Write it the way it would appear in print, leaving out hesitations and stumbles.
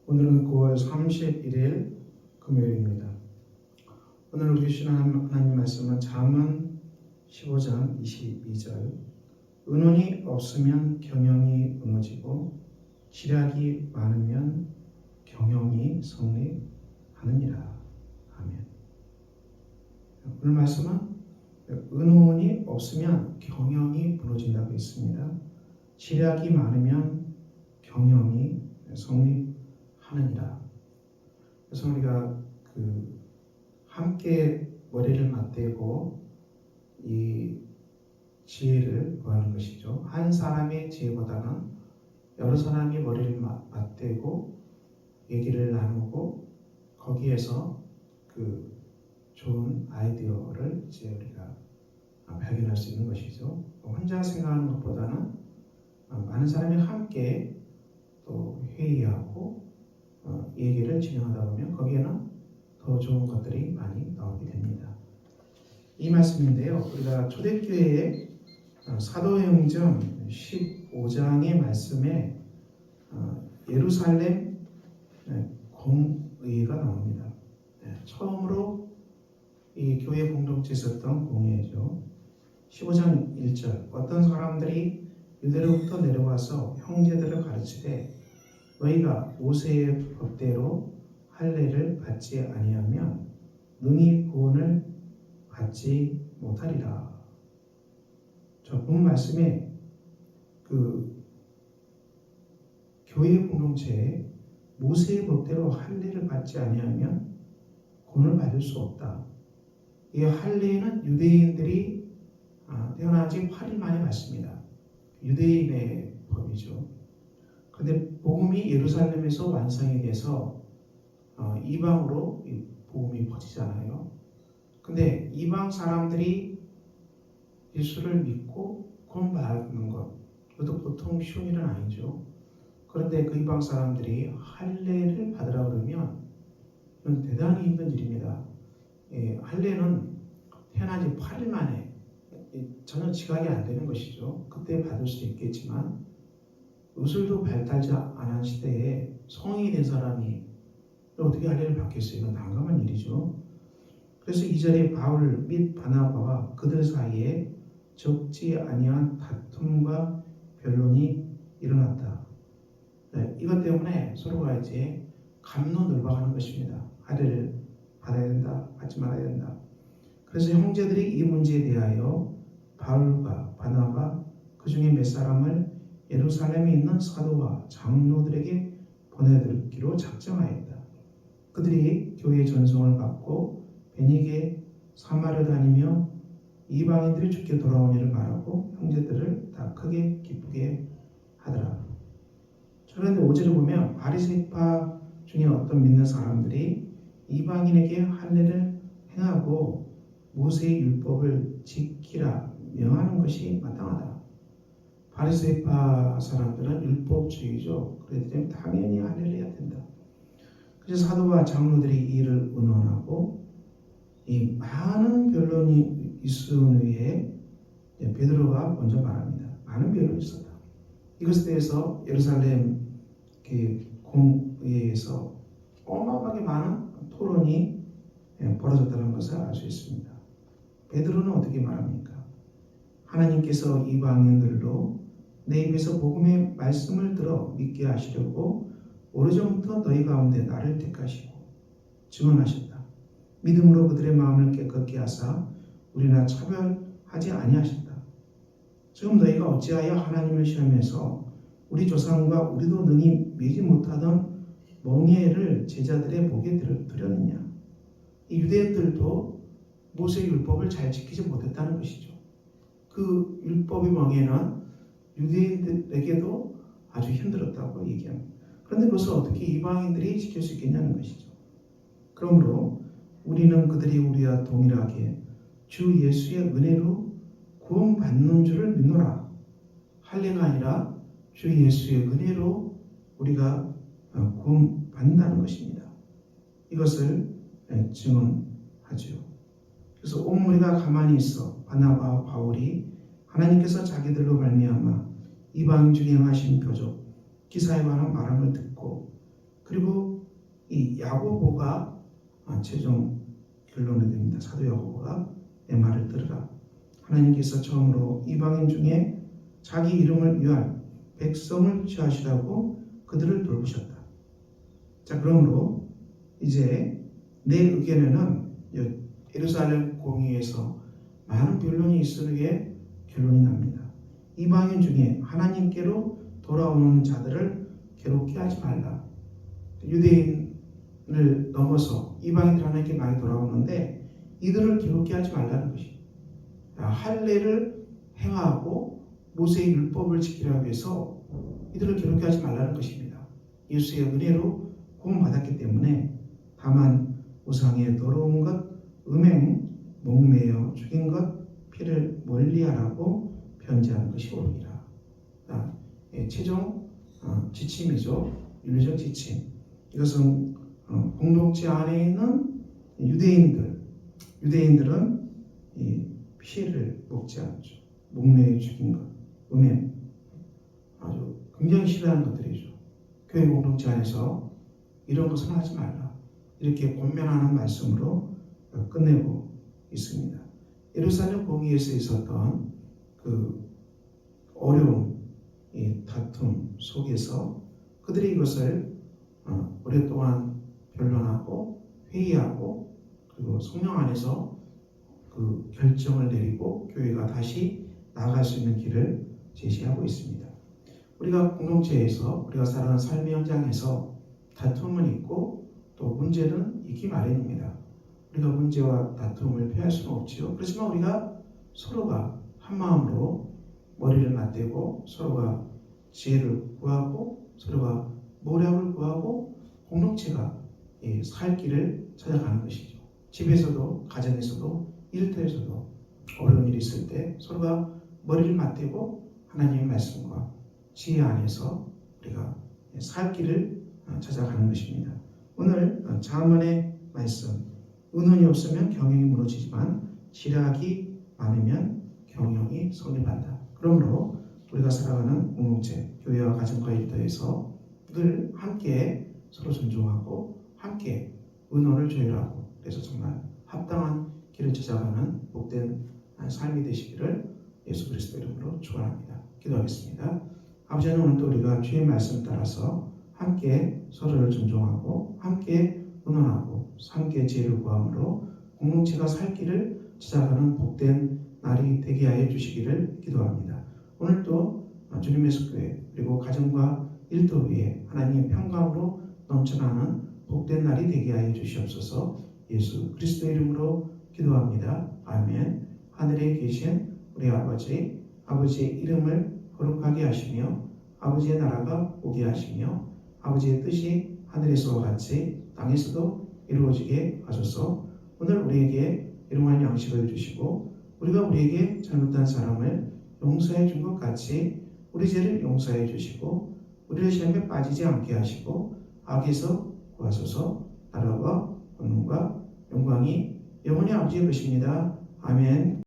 오늘은 9월 31일 금요일입니다. 오늘 우리 주신 하나님 말씀은 잠언 15장 22절. 의논이 없으면 경영이 무너지고 지략이 많으면 경영이 성립하느니라. 아멘. 오늘 말씀은 의논이 없으면 경영이 무너진다고 했습니다. 지략이 많으면 경영이 성립하느니라. 그래서 우리가 함께 머리를 맞대고 이 지혜를 구하는 것이죠. 한 사람의 지혜보다는 여러 사람이 머리를 맞대고 얘기를 나누고 거기에서 좋은 아이디어를 이제 우리가 발견할 수 있는 것이죠. 혼자 생각하는 것보다는 많은 사람이 함께 또 회의하고 얘기를 진행하다 보면 거기에는 더 좋은 것들이 많이 나오게 됩니다. 이 말씀인데요. 우리가 초대교회의 사도행전 15장의 말씀에 예루살렘 공의회가 나옵니다. 처음으로 이 교회 공동체에 있었던 공의회죠. 15장 1절 어떤 사람들이 유대로부터 내려와서 형제들을 가르치되 너희가 모세의 법대로 할례를 받지 아니하면 능히 구원을 받지 못하리라. 저 본 말씀에 교회 공동체에 모세의 법대로 할례를 받지 아니하면 구원을 받을 수 없다. 이 할례는 유대인들이 태어난 지 8일 만에 받습니다. 유대인의 법이죠. 그런데 복음이 예루살렘에서 완성이 돼서 이방으로 복음이 퍼지잖아요. 근데 이방 사람들이 예수를 믿고 구원받는 것, 그것도 보통 쉬운 일은 아니죠. 그런데 그 이방 사람들이 할례를 받으라 그러면 이건 대단히 힘든 일입니다. 할례는 태어난 지 8일 만에 전혀 지각이 안 되는 것이죠. 그때 받을 수도 있겠지만 의술도 발달하지 않은 시대에 성인이 된 사람이 어떻게 할례를 받겠어요? 이건 난감한 일이죠. 그래서 2절에 바울 및 바나바와 그들 사이에 적지 아니한 다툼과 변론이 일어났다. 이것 때문에 서로가 이제 갑론을박하는 것입니다. 할례를 받아야 된다, 받지 말아야 된다. 그래서 형제들이 이 문제에 대하여 바울과 바나바 그 중에 몇 사람을 예루살렘에 있는 사도와 장로들에게 보내드리기로 작정하였다. 그들이 교회의 전송을 받고 베니게 사마려 다니며 이방인들이 죽게 돌아온 일을 말하고 형제들을 다 크게 기쁘게 하더라. 그런데 5절에 보면 바리새파 중에 어떤 믿는 사람들이 이방인에게 할례를 행하고 모세의 율법을 지키라 명하는 것이 마땅하다. 바리새파 사람들은 율법주의죠. 그렇기 때문에 당연히 할례를 해야 된다. 그래서 사도와 장로들이 이 일을 의논하고 이 많은 변론이 있은 후에 베드로가 먼저 말합니다. 많은 변론이 있었다. 이것에 대해서 예루살렘 공의회에서 어마어마하게 많은 토론이 벌어졌다는 것을 알 수 있습니다. 베드로는 어떻게 말합니까? 하나님께서 이방인들로 내 입에서 복음의 말씀을 들어 믿게 하시려고 오래전부터 너희 가운데 나를 택하시고 증언하셨다. 믿음으로 그들의 마음을 깨끗게 하사 우리나 차별하지 아니하셨다. 지금 너희가 어찌하여 하나님을 시험해서 우리 조상과 우리도 능히 믿지 못하던 멍에를 제자들의 목에 들였느냐. 이 유대인들도 모세의 율법을 잘 지키지 못했다는 것이죠. 그 율법의 멍에는 유대인들에게도 아주 힘들었다고 얘기합니다. 그런데 그것을 어떻게 이방인들이 지킬 수 있겠냐는 것이죠. 그러므로 우리는 그들이 우리와 동일하게 주 예수의 은혜로 구원받는 줄을 믿노라. 할례가 아니라 주 예수의 은혜로 우리가 구원받는다는 것입니다. 이것을 증언하죠. 그래서 온 무리가 가만히 있어 바나바와 바울이 하나님께서 자기들로 말미암아 이방인 중에 행하신 표적 기사에 관한 말함을 듣고 그 그리고 이 야고보가 최종 결론이 됩니다. 사도 야고보가 내 말을 들으라. 하나님께서 처음으로 이방인 중에 자기 이름을 위할 백성을 취하시라고 그들을 돌보셨다. 자, 그러므로 이제 내 의견에는 예루살렘 공의에서 많은 변론이 있을 게 결론이 납니다. 이방인 중에 하나님께로 돌아오는 자들을 괴롭게 하지 말라. 유대인을 넘어서 이방인들 하나님께 많이 돌아오는데 이들을 괴롭게 하지 말라는 것이. 할례를 행하고 모세의 율법을 지키라고 해서 이들을 괴롭게 하지 말라는 것입니다. 예수의 은혜로 구원받았기 때문에 다만 우상의 더러운 것, 음행, 목매어 죽인 것, 피를 멀리하라고 편지하는 것이 옳으니라. 최종 지침이죠. 윤리적 지침. 이것은 공동체 안에 있는 유대인들은 이 피를 먹지 않죠. 목매어 죽인 것, 음행, 아주 굉장히 싫어하는 것들이죠. 교회 공동체 안에서 이런 것은 하지 말라. 이렇게 권면하는 말씀으로 끝내고 있습니다. 예루살렘 공의에서 있었던 그 어려운 이 다툼 속에서 그들이 이것을 오랫동안 변론하고 회의하고 그리고 성령 안에서 그 결정을 내리고 교회가 다시 나아갈 수 있는 길을 제시하고 있습니다. 우리가 공동체에서 우리가 살아가는 삶의 현장에서 다툼은 있고 또 문제는 있기 마련입니다. 우리가 문제와 다툼을 피할 수는 없지요. 그렇지만 우리가 서로가 한 마음으로 머리를 맞대고 서로가 지혜를 구하고 서로가 모략을 구하고 공동체가 살 길을 찾아가는 것이죠. 집에서도 가정에서도 일터에서도 어려운 일이 있을 때 서로가 머리를 맞대고 하나님의 말씀과 지혜 안에서 우리가 살 길을 찾아가는 것입니다. 오늘 잠언의 말씀, 은원이 없으면 경영이 무너지지만 지략이 많으면 경영이 성립한다. 그러므로 우리가 살아가는 공동체, 교회와 가정과 일터에서 늘 함께 서로 존중하고 함께 은원을 조율하고 그래서 정말 합당한 길을 찾아가는 복된 삶이 되시기를 예수 그리스도 이름으로 축원합니다. 기도하겠습니다. 아버지 하나님, 오늘도 우리가 주의 말씀 따라서 함께 서로를 존중하고 함께 은원하고 함께 지혜를 구함으로 공동체가 살 길을 찾아가는 복된 날이 되게 하여 주시기를 기도합니다. 오늘도 주님의 속교회 그리고 가정과 일터 위에 하나님의 평강으로 넘쳐나는 복된 날이 되게 하여 주시옵소서. 예수 그리스도의 이름으로 기도합니다. 아멘. 하늘에 계신 우리 아버지의 이름을 거룩하게 하시며 아버지의 나라가 오게 하시며 아버지의 뜻이 하늘에서와 같이 땅에서도 이루어지게 하소서. 오늘 우리에게 일용할 양식을 주시고 우리가 우리에게 잘못한 사람을 용서해 준 것 같이 우리 죄를 용서해 주시고 우리를 시험에 빠지지 않게 하시고 악에서 구하소서. 나라와 권능과 영광이 영원히 아버지의 것입니다. 아멘.